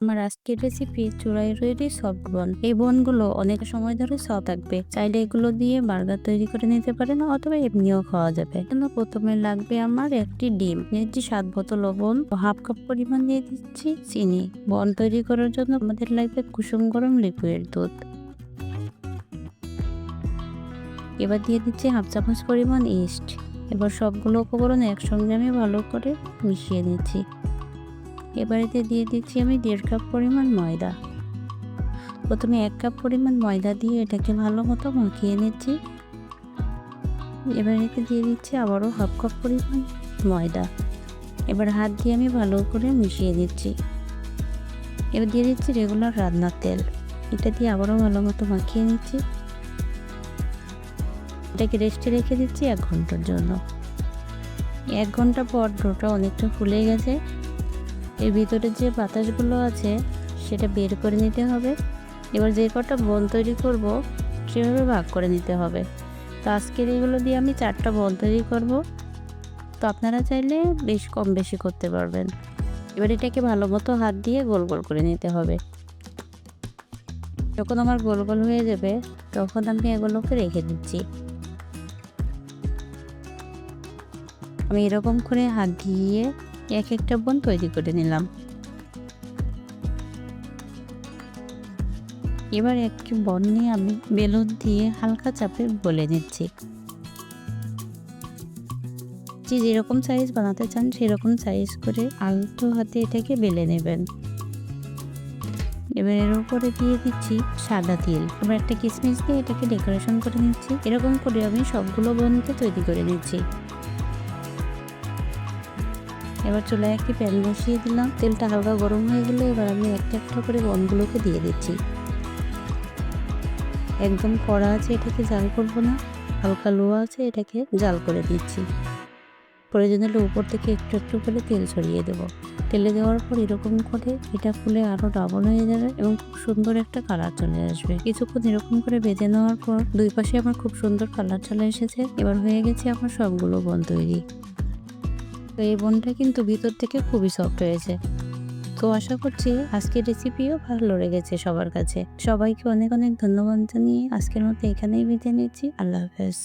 আমার আজকের রেসিপি চুলায় তৈরি সফট বন। এই বনগুলো অনেক সময় ধরে সফট থাকবে। চাইলে এগুলো দিয়ে বার্গার তৈরি করে নিতে পারেন অথবা এমনিও খাওয়া যাবে। জন্য প্রথমে লাগবে আমার একটি ডিম, নিয়েছি 7 বোতল লবণ, হাফ কাপ পরিমাণ দিয়ে দিচ্ছি চিনি। বন তৈরি করার জন্য আমাদের লাগবে কুসুম গরম লিকুইড দুধ। এবার দিয়ে দিচ্ছি হাফ চামচ পরিমাণ ইস্ট। এবার সবগুলো উপকরণ একসঙ্গে আমি ভালো করে মিশিয়ে নিচ্ছি। এবারেতে দিয়ে দিচ্ছি আমি 1.5 কাপ পরিমাণ ময়দা। প্রথমে 1 কাপ পরিমাণ ময়দা দিয়ে এটাকে ভালো মতো মাখিয়ে নিচ্ছি। এবার এতে দিয়ে দিচ্ছি আবারও হাফ কাপ পরিমাণ ময়দা। এবার হাত দিয়ে আমি ভালো করে মিশিয়ে দিচ্ছি। এবার দিয়ে দিচ্ছি রেগুলার রান্নার তেল। এটা দিয়ে আবারও ভালো মতো মাখিয়ে নিচ্ছি। এটাকে রেস্টে রেখে দিচ্ছি 1 ঘন্টার জন্য। 1 ঘন্টা পর ডোটা অনেকটা ফুলে গেছে। এর ভিতরে যে বাতাসগুলো আছে সেটা বের করে নিতে হবে। এবার যে কটা বন তৈরি করব সেভাবে ভাগ করে নিতে হবে। তো আজকের এগুলো দিয়ে আমি 4টা বন তৈরি করব। তো আপনারা চাইলে বেশ কম বেশি করতে পারবেন। এবার এটাকে ভালো মতো হাত দিয়ে গোল গোল করে নিতে হবে। যখন আমার গোল গোল হয়ে যাবে তখন আমি এগুলোকে রেখে দিচ্ছি। আমি এরকম করে হাত দিয়ে এক একটা বন তৈরি করে নিলাম। এবার একটি বন নিয়ে আমি বেলুন দিয়ে হালকা চাপে বলে নিচ্ছি। যে যেরকম সাইজ বানাতে চান সেরকম সাইজ করে আলতো হাতে এটাকে বেলে নেবেন। এবার এর উপরে দিয়ে দিচ্ছি সাদা তিল। এবার একটা কিশমিশ দিয়ে এটাকে ডেকোরেশন করে নিচ্ছি। এরকম করে আমি সবগুলো বনকে তৈরি করে নিচ্ছি। এবার চুলায় একটি প্যান বসিয়ে দিলাম। তেলটা হালকা গরম হয়ে গেলে এবার আমি একটা একটা করে বনগুলোকে দিয়ে দিচ্ছি। একদম কড়া আছে এটাকে জাল করব না, হালকা লো আছে এটাকে জাল করে দিচ্ছি। প্রয়োজন হলে উপর থেকে একটু একটু করে তেল ছড়িয়ে দেবো। তেলে দেওয়ার পর এরকম করে এটা ফুলে আরো ডাবল হয়ে যাবে এবং খুব সুন্দর একটা কালার চলে আসবে। কিছুক্ষণ এরকম করে ভেজে নেওয়ার পর দুই পাশে আমার খুব সুন্দর কালার চলে এসেছে। এবার হয়ে গেছে আমার সবগুলো বন তৈরি। তো এই বনটা কিন্তু ভিতর থেকে খুবই সফট হয়েছে। তো আশা করছি আজকের রেসিপিও ভালো লেগেছে সবার কাছে। সবাইকে অনেক অনেক ধন্যবাদ জানিয়ে আজকের মতো এখানেই বিদায় নিচ্ছি। আল্লাহ হাফেজ।